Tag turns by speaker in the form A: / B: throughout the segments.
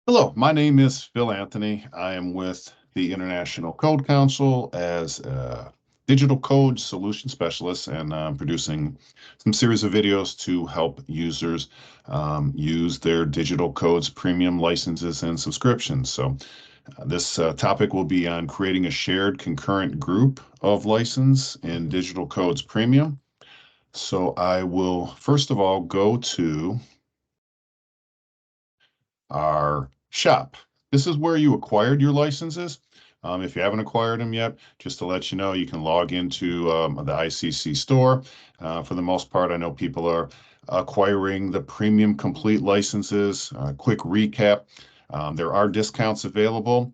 A: Hello, my name is Phil Anthony. I am with the International Code Council as a digital code solution specialist, and I'm producing some series of videos to help users use their digital codes, premium licenses, and subscriptions. So this topic will be on creating a shared concurrent group of license in digital codes premium. So I will first of all go to our shop. This is where you acquired your licenses. If you haven't acquired them yet, just to let you know, you can log into the ICC store. For the most part, I know people are acquiring the premium complete licenses. Quick recap, there are discounts available.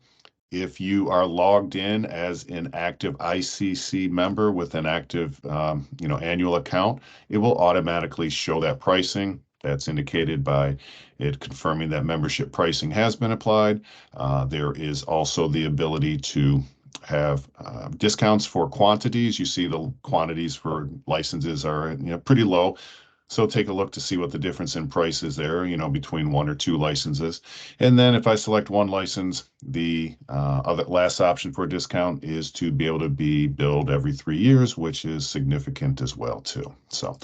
A: If you are logged in as an active ICC member with an active, annual account, it will automatically show that pricing. That's indicated by it confirming that membership pricing has been applied. There is also the ability to have discounts for quantities. You see the quantities for licenses are pretty low. So take a look to see what the difference in price is there, between one or two licenses. And then if I select one license, the other last option for a discount is to be able to be billed every 3 years, which is significant as well too. So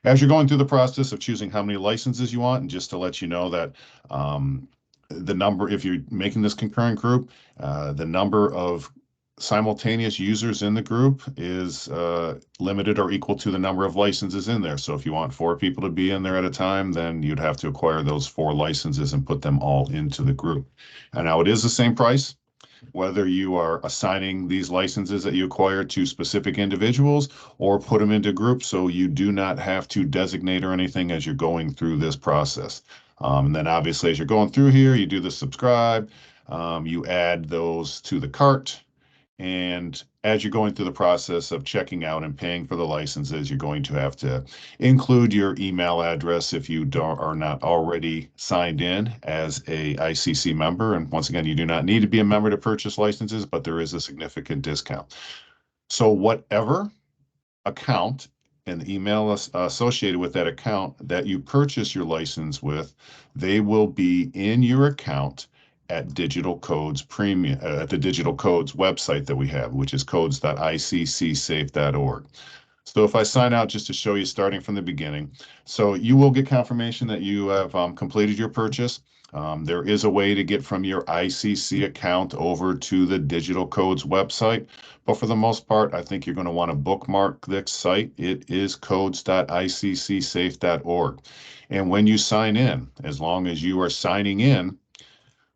A: as you're going through the process of choosing how many licenses you want, and just to let you know that the number, if you're making this concurrent group, the number of simultaneous users in the group is limited or equal to the number of licenses in there. So if you want 4 people to be in there at a time, then you'd have to acquire those 4 licenses and put them all into the group. And now it is the same price, whether you are assigning these licenses that you acquire to specific individuals or put them into groups, so you do not have to designate or anything as you're going through this process. And then obviously as you're going through here, you do the subscribe, you add those to the cart, and as you're going through the process of checking out and paying for the licenses, you're going to have to include your email address if you are not already signed in as a ICC member. And once again, you do not need to be a member to purchase licenses, but there is a significant discount. So whatever account and the email associated with that account that you purchase your license with, they will be in your account at Digital Codes Premium, at the Digital Codes website that we have, which is codes.iccsafe.org. So if I sign out just to show you starting from the beginning, so you will get confirmation that you have completed your purchase. There is a way to get from your ICC account over to the Digital Codes website, but for the most part, I think you're going to want to bookmark this site. It is codes.iccsafe.org. And when you sign in, as long as you are signing in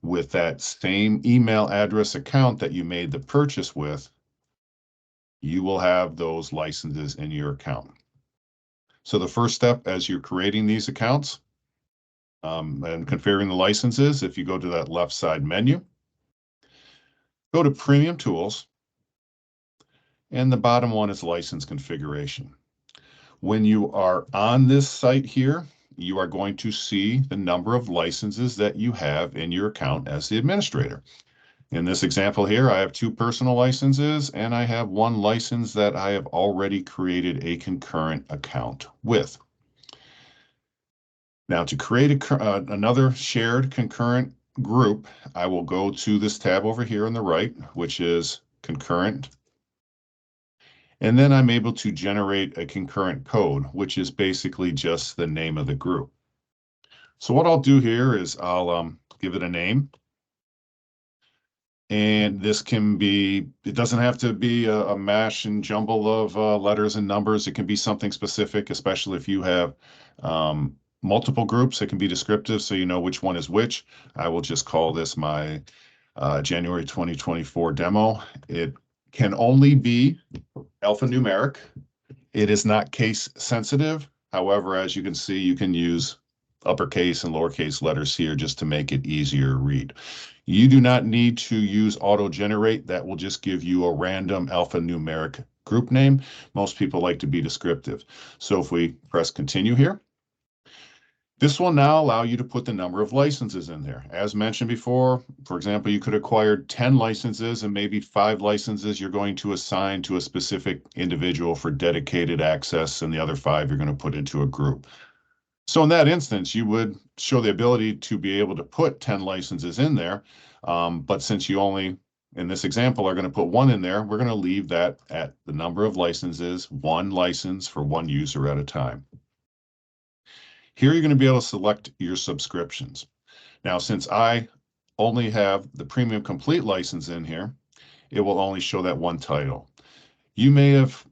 A: with that same email address account that you made the purchase with, you will have those licenses in your account. So the first step as you're creating these accounts and configuring the licenses, if you go to that left side menu, go to Premium Tools, and the bottom one is License Configuration. When you are on this site here, you are going to see the number of licenses that you have in your account as the administrator. In this example here, I have 2 personal licenses, and I have 1 license that I have already created a concurrent account with. Now, to create another shared concurrent group, I will go to this tab over here on the right, which is Concurrent. And then I'm able to generate a concurrent code, which is basically just the name of the group. So what I'll do here is I'll give it a name. And this can be, it doesn't have to be a mash and jumble of letters and numbers. It can be something specific, especially if you have multiple groups. It can be descriptive so you know which one is which. I will just call this my January 2024 demo. It can only be alphanumeric. It is not case sensitive. However, as you can see, you can use uppercase and lowercase letters here just to make it easier to read. You do not need to use auto-generate. That will just give you a random alphanumeric group name. Most people like to be descriptive. So if we press continue here, this will now allow you to put the number of licenses in there. As mentioned before, for example, you could acquire 10 licenses and maybe 5 licenses you're going to assign to a specific individual for dedicated access, and the other 5 you're going to put into a group. So in that instance, you would show the ability to be able to put 10 licenses in there. But since you only, in this example, are going to put one in there, we're going to leave that at the number of licenses, one license for one user at a time. Here you're going to be able to select your subscriptions. Now, since I only have the Premium Complete license in here, it will only show that one title. You may have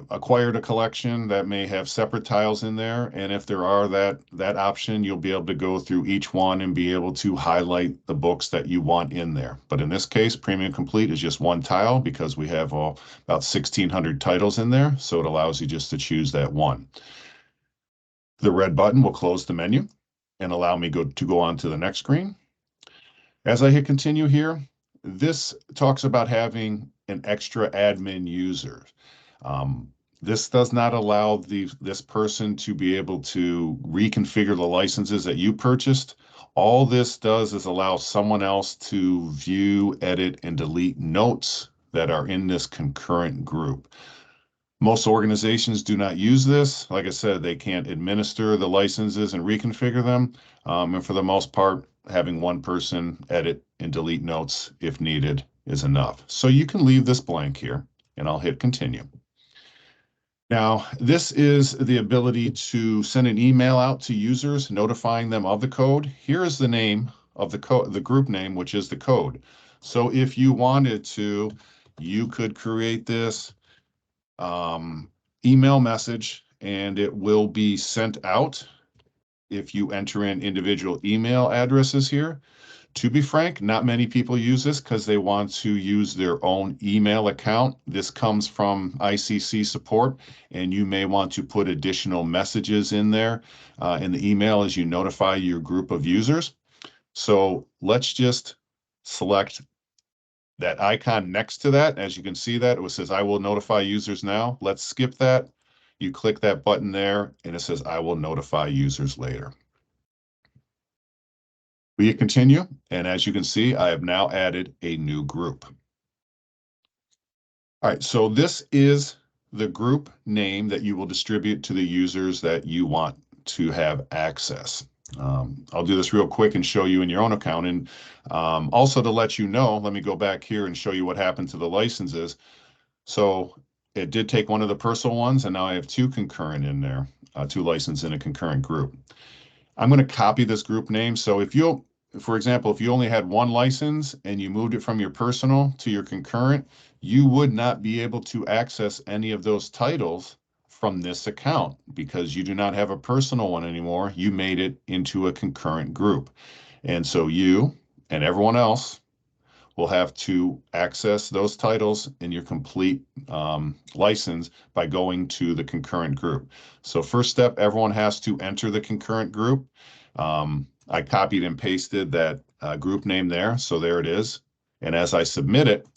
A: acquired a collection that may have separate tiles in there, and if there are that option, you'll be able to go through each one and be able to highlight the books that you want in there. But in this case, Premium Complete is just one tile because we have about 1,600 titles in there, so it allows you just to choose that one. The red button will close the menu and allow me to go on to the next screen. As I hit continue here, this talks about having an extra admin user. This does not allow this person to be able to reconfigure the licenses that you purchased. All this does is allow someone else to view, edit, and delete notes that are in this concurrent group. Most organizations do not use this. Like I said, they can't administer the licenses and reconfigure them. And for the most part, having one person edit and delete notes if needed is enough. So you can leave this blank here, and I'll hit continue. Now, this is the ability to send an email out to users notifying them of the code. Here is the name of the code, the group name, which is the code. So if you wanted to, you could create this email message, and it will be sent out if you enter in individual email addresses here. To be frank, not many people use this because they want to use their own email account. This comes from ICC support, and you may want to put additional messages in there in the email as you notify your group of users. So let's just select that icon next to that. As you can see that, it says, I will notify users now. Let's skip that. You click that button there, and it says, I will notify users later. We continue, and as you can see, I have now added a new group. All right, so this is the group name that you will distribute to the users that you want to have access. I'll do this real quick and show you in your own account. And also to let you know, let me go back here and show you what happened to the licenses. So it did take one of the personal ones, and now I have two concurrent in there, two licenses in a concurrent group. I'm going to copy this group name. So if you'll, for example, if you only had one license and you moved it from your personal to your concurrent, you would not be able to access any of those titles from this account because you do not have a personal one anymore. You made it into a concurrent group. And so you and everyone else will have to access those titles in your complete license by going to the concurrent group. So first step, everyone has to enter the concurrent group. I copied and pasted that group name there. So there it is. And as I submit it,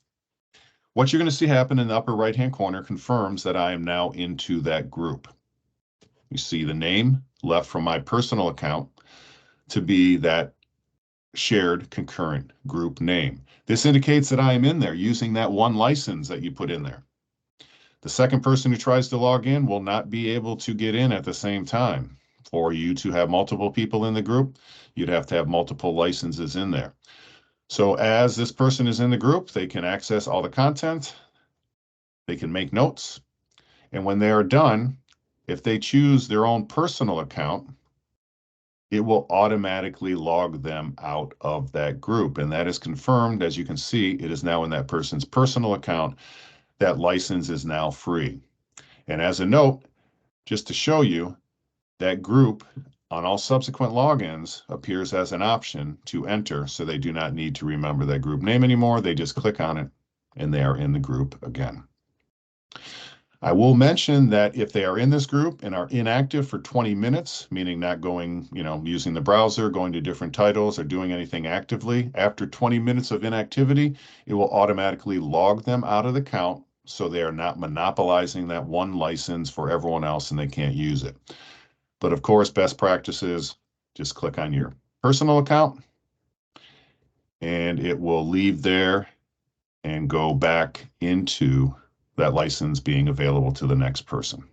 A: what you're going to see happen in the upper right-hand corner confirms that I am now into that group. You see the name left from my personal account to be that shared concurrent group name. This indicates that I am in there using that one license that you put in there. The second person who tries to log in will not be able to get in at the same time. For you to have multiple people in the group, you'd have to have multiple licenses in there. So as this person is in the group, they can access all the content, they can make notes, and when they are done, if they choose their own personal account, it will automatically log them out of that group. And that is confirmed. As you can see, it is now in that person's personal account. That license is now free. And as a note, just to show you, that group on all subsequent logins appears as an option to enter, so they do not need to remember that group name anymore. They just click on it and they are in the group again. I will mention that if they are in this group and are inactive for 20 minutes, meaning not going, using the browser, going to different titles or doing anything actively, after 20 minutes of inactivity, it will automatically log them out of the count so they are not monopolizing that one license for everyone else and they can't use it. But of course, best practices, just click on your personal account and it will leave there and go back into that license being available to the next person.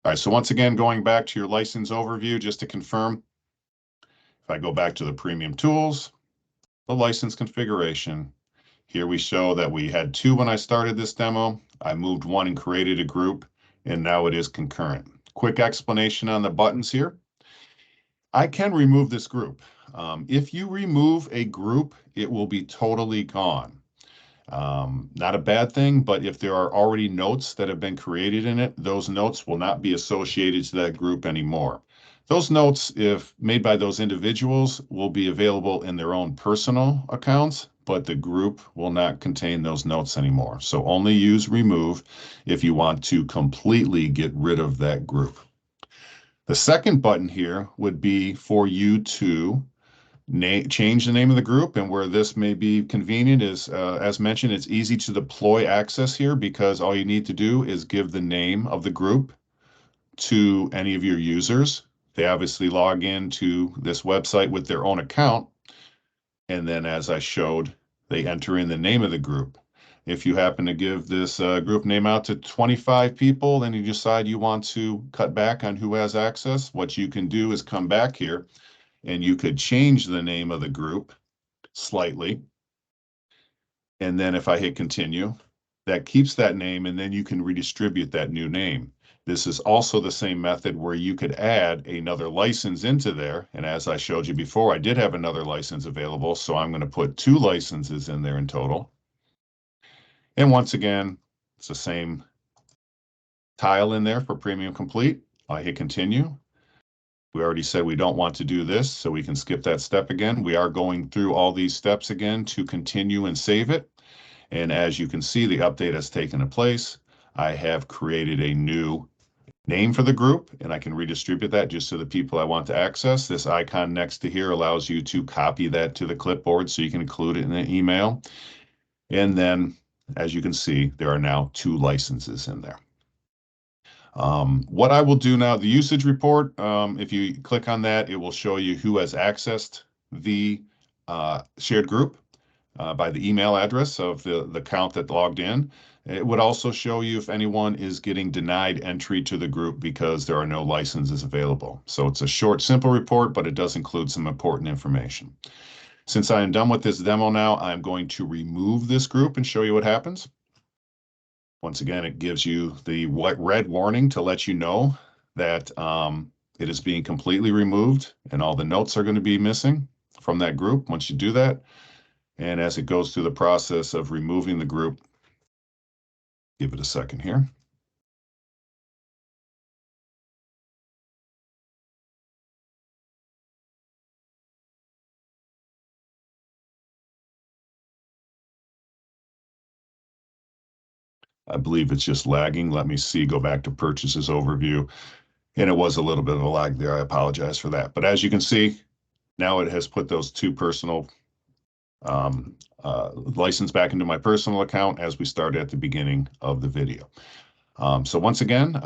A: All right, so once again, going back to your license overview, just to confirm, if I go back to the premium tools, the license configuration, here we show that we had 2 when I started this demo. I moved 1 and created a group, and now it is concurrent. Quick explanation on the buttons here. I can remove this group. If you remove a group, it will be totally gone. Not a bad thing, but if there are already notes that have been created in it, those notes will not be associated to that group anymore. Those notes, if made by those individuals, will be available in their own personal accounts, but the group will not contain those notes anymore. So only use remove if you want to completely get rid of that group. The second button here would be for you to change the name of the group, and where this may be convenient is, as mentioned, it's easy to deploy access here because all you need to do is give the name of the group to any of your users. They obviously log into this website with their own account, and then as I showed, they enter in the name of the group. If you happen to give this group name out to 25 people, then you decide you want to cut back on who has access, what you can do is come back here and you could change the name of the group slightly. And then if I hit continue, that keeps that name, and then you can redistribute that new name. This is also the same method where you could add another license into there. And as I showed you before, I did have another license available, so I'm going to put 2 licenses in there in total. And once again, it's the same tile in there for Premium Complete. I hit continue. We already said we don't want to do this, so we can skip that step again. We are going through all these steps again to continue and save it. And as you can see, the update has taken place. I have created a new name for the group, and I can redistribute that just to the people I want to access. This icon next to here allows you to copy that to the clipboard so you can include it in an email. And then, as you can see, there are now 2 licenses in there. What I will do now, the usage report, if you click on that, it will show you who has accessed the shared group by the email address of the account that logged in. It would also show you if anyone is getting denied entry to the group because there are no licenses available. So it's a short, simple report, but it does include some important information. Since I am done with this demo now, I'm going to remove this group and show you what happens. Once again, it gives you the red warning to let you know that it is being completely removed and all the notes are going to be missing from that group once you do that. And as it goes through the process of removing the group, give it a second here. I believe it's just lagging. Let me see, go back to purchases overview. And it was a little bit of a lag there. I apologize for that. But as you can see, now it has put those 2 personal license back into my personal account as we started at the beginning of the video. So once again,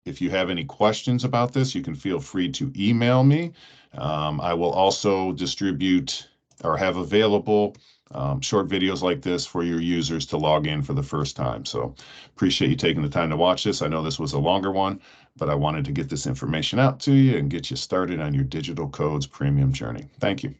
A: if you have any questions about this, you can feel free to email me. I will also distribute or have available short videos like this for your users to log in for the first time. So appreciate you taking the time to watch this. I know this was a longer one, but I wanted to get this information out to you and get you started on your digital codes premium journey. Thank you.